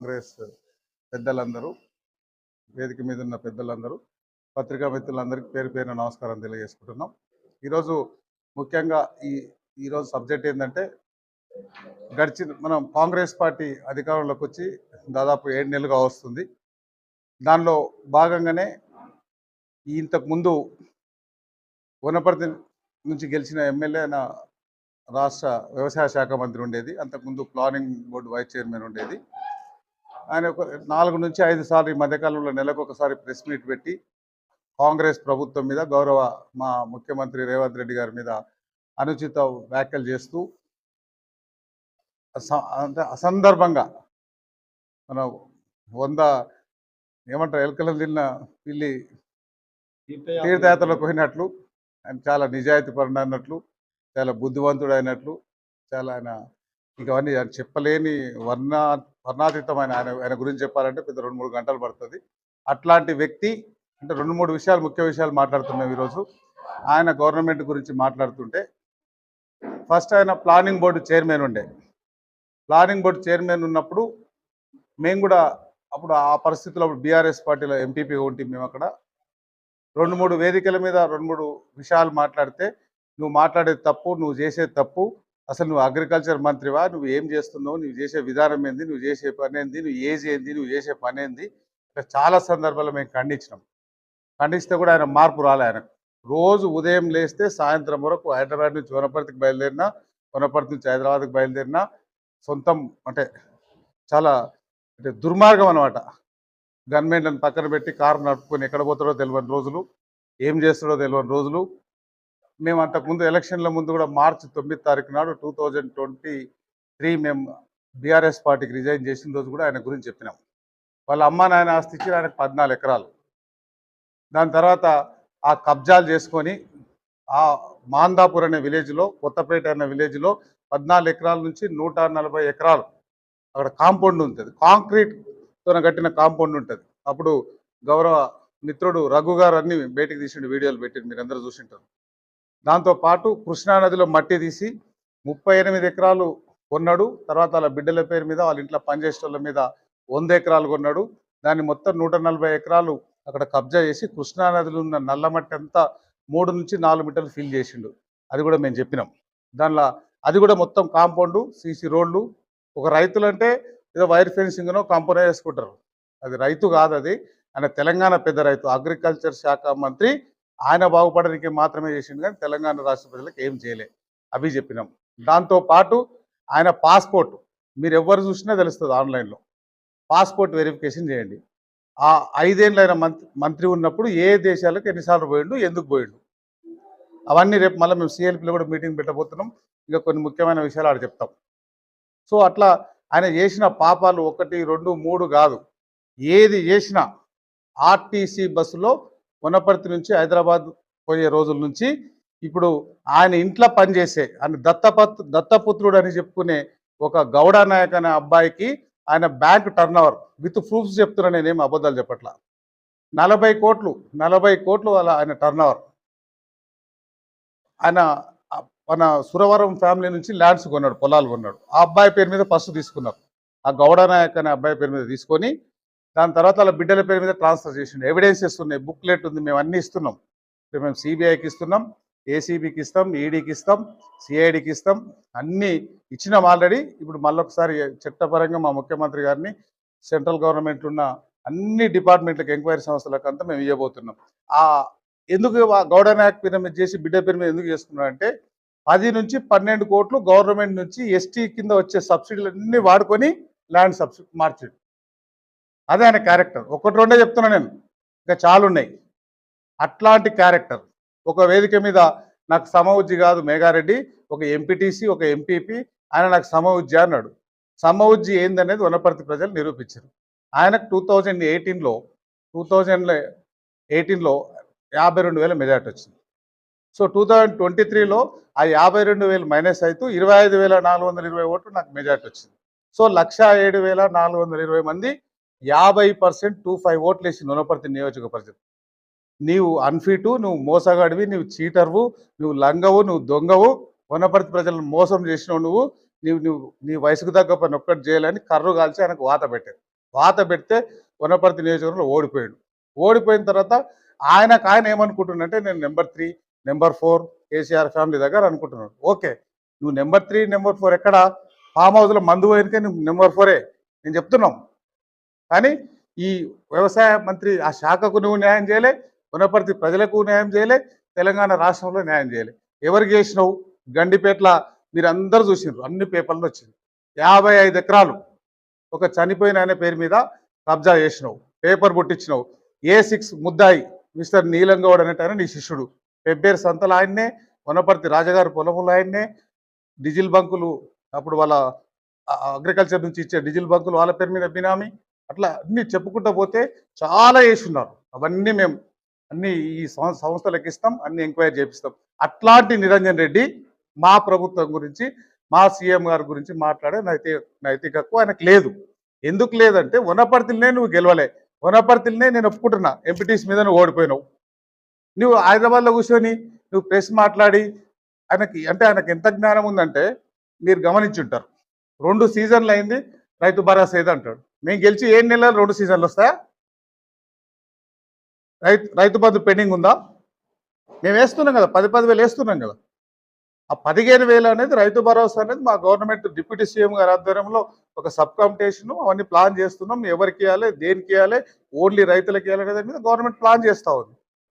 కాంగ్రెస్ పెద్దలందరూ, వేదిక మీద ఉన్న పెద్దలందరూ, పత్రికా మిత్రులందరికీ పేరు పేరున నమస్కారం తెలియజేసుకుంటున్నాం. ఈరోజు ముఖ్యంగా ఈరోజు సబ్జెక్ట్ ఏంటంటే, మనం కాంగ్రెస్ పార్టీ అధికారంలోకి వచ్చి దాదాపు 7 నెలలుగా వస్తుంది. దానిలో భాగంగానే ఇంతకుముందు వనపర్తి నుంచి గెలిచిన ఎమ్మెల్యే రాష్ట్ర వ్యవసాయ శాఖ మంత్రి ఉండేది. అంతకుముందు ప్లానింగ్ బోర్డు వైస్ చైర్మన్ ఉండేది. ఆయన ఒక 4 నుంచి 5 సార్లు ఈ మధ్యకాలంలో నెలకు ఒకసారి ప్రెస్ మీట్ పెట్టి కాంగ్రెస్ ప్రభుత్వం మీద, గౌరవ మా ముఖ్యమంత్రి రేవంత్ రెడ్డి గారి మీద అనుచిత వ్యాఖ్యలు చేస్తూ అంటే అసందర్భంగా మన 100 ఏమంటారు ఎలకలను తిన్న పిల్లి తీర్థయాత్రలకు పోయినట్లు, ఆయన చాలా నిజాయితీ పరుడు అన్నట్లు, చాలా బుద్ధివంతుడు అయినట్లు, చాలా ఆయన ఇంకవన్నీ చెప్పలేని వర్ణాతీతమైన ఆయన గురించి చెప్పాలంటే పెద్ద 2-3 గంటలు పడుతుంది. అట్లాంటి వ్యక్తి అంటే 2-3 విషయాలు, ముఖ్య విషయాలు మాట్లాడుతున్నాం ఈరోజు. ఆయన గవర్నమెంట్ గురించి మాట్లాడుతుంటే, ఫస్ట్ ఆయన ప్లానింగ్ బోర్డు చైర్మన్ ఉండే. ప్లానింగ్ బోర్డు చైర్మన్ ఉన్నప్పుడు మేము కూడా అప్పుడు ఆ పరిస్థితుల్లో బీఆర్ఎస్ పార్టీలో ఎంపీపీ ఉంటే మేము అక్కడ 2-3 వేదికల మీద 2-3 విషయాలు మాట్లాడితే, నువ్వు మాట్లాడేది తప్పు, నువ్వు చేసేది తప్పు, అసలు నువ్వు అగ్రికల్చర్ మంత్రివా, నువ్వు ఏం చేస్తున్నావు, నువ్వు చేసే విధానం ఏంది, నువ్వు చేసే పని ఏంది, నువ్వు ఏజ్ ఏంది, నువ్వు చేసే పని ఏంది, చాలా సందర్భాల్లో మేము ఖండించినాం. ఖండిస్తే కూడా ఆయన మార్పు రాలే. ఆయనకు రోజు ఉదయం లేస్తే సాయంత్రం వరకు హైదరాబాద్ నుంచి వనపర్తికి బయలుదేరినా, వనపర్తి నుంచి హైదరాబాద్కి బయలుదేరినా సొంతం అంటే చాలా అంటే దుర్మార్గం అనమాట. గన్మెన్లను పక్కన పెట్టి కారు నడుపుకొని ఎక్కడ పోతాడో తెలియని రోజులు, ఏం చేస్తాడో తెలియని రోజులు. మేము అంతకుముందు ఎలక్షన్ల ముందు కూడా మార్చి 9 తారీఖు నాడు 2023 మేము బీఆర్ఎస్ పార్టీకి రిజైన్ చేసిన రోజు కూడా ఆయన గురించి చెప్పినాం. వాళ్ళ అమ్మ నాయన ఆస్తి ఇచ్చి ఆయనకు 14 ఎకరాలు. దాని తర్వాత ఆ కబ్జాలు చేసుకొని ఆ మాందాపూర్ అనే విలేజ్లో, కొత్తపేట అనే విలేజ్లో 14 ఎకరాల నుంచి 140 ఎకరాలు అక్కడ కాంపౌండ్ ఉంటుంది, కాంక్రీట్తో కట్టిన కాంపౌండ్ ఉంటుంది. అప్పుడు గౌరవ మిత్రుడు రఘు గారు అన్ని బయటికి తీసిన వీడియోలు పెట్టింది, మీరు అందరూ చూసింటారు. దాంతోపాటు కృష్ణానదిలో మట్టి తీసి 38 ఎకరాలు కొన్నాడు. తర్వాత వాళ్ళ బిడ్డల పేరు మీద, వాళ్ళ ఇంట్లో పనిచేసేటోళ్ళ మీద 100 ఎకరాలు కొన్నాడు. దాన్ని మొత్తం 140 ఎకరాలు అక్కడ కబ్జా చేసి కృష్ణానదిలో ఉన్న నల్లమట్టి అంతా 3 నుంచి 4 మీటర్లు ఫిల్ చేసిండు. అది కూడా మేము చెప్పినాం. దానిలో అది కూడా మొత్తం కాంపౌండ్, సీసీ రోడ్లు. ఒక రైతులు అంటే ఏదో వైర్ ఫెన్సింగ్నో కాంపౌండ్ వేసుకుంటారు, అది రైతు కాదు. అది ఆయన తెలంగాణ పెద్ద రైతు, అగ్రికల్చర్ శాఖ మంత్రి. ఆయన బాగుపడడానికి మాత్రమే చేసిండు, కానీ తెలంగాణ రాష్ట్ర ప్రజలకు ఏం చేయలే. అవి చెప్పినాం. దాంతోపాటు ఆయన పాస్పోర్ట్ మీరు ఎవరు చూసినా తెలుస్తుంది, ఆన్లైన్లో పాస్పోర్ట్ వెరిఫికేషన్ చేయండి. ఆ 5 ఏళ్ళైన మంత్రి ఉన్నప్పుడు ఏ దేశాలకు ఎన్నిసార్లు పోయిండు, ఎందుకు పోయిండు, అవన్నీ రేపు మళ్ళీ మేము సిఎల్పిలో కూడా మీటింగ్ పెట్టబోతున్నాం. ఇంకా కొన్ని ముఖ్యమైన విషయాలు ఆడ చెప్తాం. సో అట్లా ఆయన చేసిన పాపాలు 1, 2, 3 కాదు. ఏది చేసినా ఆర్టీసీ బస్సులో వనపర్తి నుంచి హైదరాబాద్ పోయే రోజుల నుంచి ఇప్పుడు ఆయన ఇంట్లో పనిచేసే ఆయన దత్తపుత్రుడు అని చెప్పుకునే ఒక గౌడ నాయక్ అనే అబ్బాయికి ఆయన bank turn over with proofs చెప్తున్నా, నేనేం అబద్ధాలు చెప్పట్లా. 40 కోట్లు వాళ్ళ ఆయన టర్న్ ఓవర్. ఆయన మన సురవరం ఫ్యామిలీ నుంచి ల్యాండ్స్ కొన్నాడు, పొలాలు కొన్నాడు. ఆ అబ్బాయి పేరు మీద ఫస్ట్ తీసుకున్నారు. ఆ గౌడ నాయక్ అనే అబ్బాయి పేరు మీద తీసుకొని దాని తర్వాత వాళ్ళ బిడ్డల పేరు మీద ట్రాన్స్ఫర్ చేసిండు. ఎవిడెన్సెస్ ఉన్నాయి, బుక్లెట్ ఉంది, మేము అన్నీ ఇస్తున్నాం. మేము సిబిఐకి ఇస్తున్నాం, ఏసీబీకి ఇస్తాం, ఈడీకి ఇస్తాం, సిఐడికి ఇస్తాం, అన్నీ ఇచ్చినాం ఆల్రెడీ. ఇప్పుడు మళ్ళొకసారి చట్టపరంగా మా ముఖ్యమంత్రి గారిని, సెంట్రల్ గవర్నమెంట్ ఉన్న అన్ని డిపార్ట్మెంట్లకు, ఎంక్వైరీ సంస్థలకు అంతా మేము ఇవ్వబోతున్నాం. ఎందుకు గౌడ నాయక్ పేరు మీద చేసి బిడ్డ పేరు మీద ఎందుకు చేసుకున్నారంటే 10 నుంచి 12 కోట్లు గవర్నమెంట్ నుంచి ఎస్టీ కింద వచ్చే సబ్సిడీలు అన్నీ వాడుకొని ల్యాండ్ సబ్సిడీ మార్చాడు. అదే ఆయన క్యారెక్టర్. 1-2 చెప్తున్నా నేను, ఇంకా చాలా ఉన్నాయి. అట్లాంటి క్యారెక్టర్. ఒక వేదిక మీద నాకు సమవుజ్జి కాదు మేఘారెడ్డి, ఒక ఎంపీటీసీ, ఒక ఎంపీపీ, ఆయన నాకు సమవుజ్జి అన్నాడు. సమవుజ్జి ఏందనేది వనపర్తి ప్రజలు నిరూపించారు. ఆయనకు 2018లో 52,000 మెజార్టీ వచ్చింది. సో 2023లో ఆ 52,000 మైనస్ అవుతూ 25,420 ఓట్లు నాకు మెజార్టీ వచ్చింది. సో 107,420 మంది 50% 25 ఓట్లు వేసి వనపర్తి నియోజకవర్గం. నీవు అన్ఫిటు, నువ్వు మోసగాడివి, నువ్వు చీటర్వు, నువ్వు లంగవు, నువ్వు దొంగవు, వనపర్తి ప్రజలను మోసం చేసినావు నువ్వు, నీ వయసుకు తగ్గ పని ఒక్కటి చేయాలని కర్రు కాల్చి ఆయనకు వాత పెట్టారు. వాత పెడితే వనపర్తి నియోజకవర్గంలో ఓడిపోయాడు. ఓడిపోయిన తర్వాత ఆయన ఏమనుకుంటున్నంటే నేను నెంబర్ 3, నెంబర్ 4 కేసీఆర్ ఫ్యామిలీ దగ్గర అనుకుంటున్నాడు. ఓకే, నువ్వు నెంబర్ 3, నెంబర్ 4 ఎక్కడ? ఫామ్ హౌస్లో మందు పోయినకే నువ్వు నెంబర్ 4ఏ నేను చెప్తున్నాం. కానీ ఈ వ్యవసాయ మంత్రి ఆ శాఖకు నువ్వు న్యాయం చేయలే, వనపర్తి ప్రజలకు న్యాయం చేయలే, తెలంగాణ రాష్ట్రంలో న్యాయం చేయలే. ఎవరికి చేసినావు? గండిపేట్ల మీరందరూ చూసినారు, అన్ని పేపర్లు వచ్చింది. 55 ఎకరాలు ఒక చనిపోయిన ఆయన పేరు మీద కబ్జా చేసినావు, పేపర్ పుట్టించినావు. A6 ముద్దాయి మిస్టర్ నీలంగౌడ్ అనేట ఆయన నీ శిష్యుడు. పెబ్బేరు సంతలు ఆయన్నే, వనపర్తి రాజగారి పొలములు ఆయన్నే, డీజిల్ బంకులు అప్పుడు వాళ్ళ అగ్రికల్చర్ నుంచి ఇచ్చే డీజిల్ బంకులు వాళ్ళ పేరు మీద బినామీ. అట్లా అన్ని చెప్పుకుంటూ పోతే చాలా వేసున్నారు. అవన్నీ మేము అన్ని ఈ సంస్థలకు ఇస్తాం, అన్ని ఎంక్వైరీ చేపిస్తాం. అట్లాంటి నిరంజన్ రెడ్డి మా ప్రభుత్వం గురించి, మా సీఎం గారి గురించి మాట్లాడే నైతిక హక్కు ఆయనకు లేదు. ఎందుకు లేదంటే వనపర్తిలోనే నువ్వు గెలవలే, వనపర్తిలోనే నేను ఒప్పుకుంటున్నా ఎంపీటీస్ మీద నువ్వు ఓడిపోయినావు. నువ్వు హైదరాబాద్లో కూర్చొని నువ్వు ప్రెస్ మాట్లాడి ఆయనకి ఎంత జ్ఞానం ఉందంటే మీరు గమనించుంటారు. 2 సీజన్లు అయింది రైతు భరోసా ఏది అంటాడు. మేము గెలిచి 7 నెలలు 2 సీజన్లు వస్తాయా? రైతు బంధు పెండింగ్ ఉందా? మేము వేస్తున్నాం కదా, 10,000 వేస్తున్నాం కదా. ఆ 15,000 అనేది రైతు భరోసా అనేది మా గవర్నమెంట్ డిప్యూటీ సీఎం గారి ఆధ్వర్యంలో ఒక సబ్ కమిటేషన్ అవన్నీ ప్లాన్ చేస్తున్నాం. ఎవరికి ఇవ్వాలి, దేనికి ఇవ్వాలి, ఓన్లీ రైతులకు ఇవ్వాలి అనేది గవర్నమెంట్ ప్లాన్ చేస్తూ ఉంది.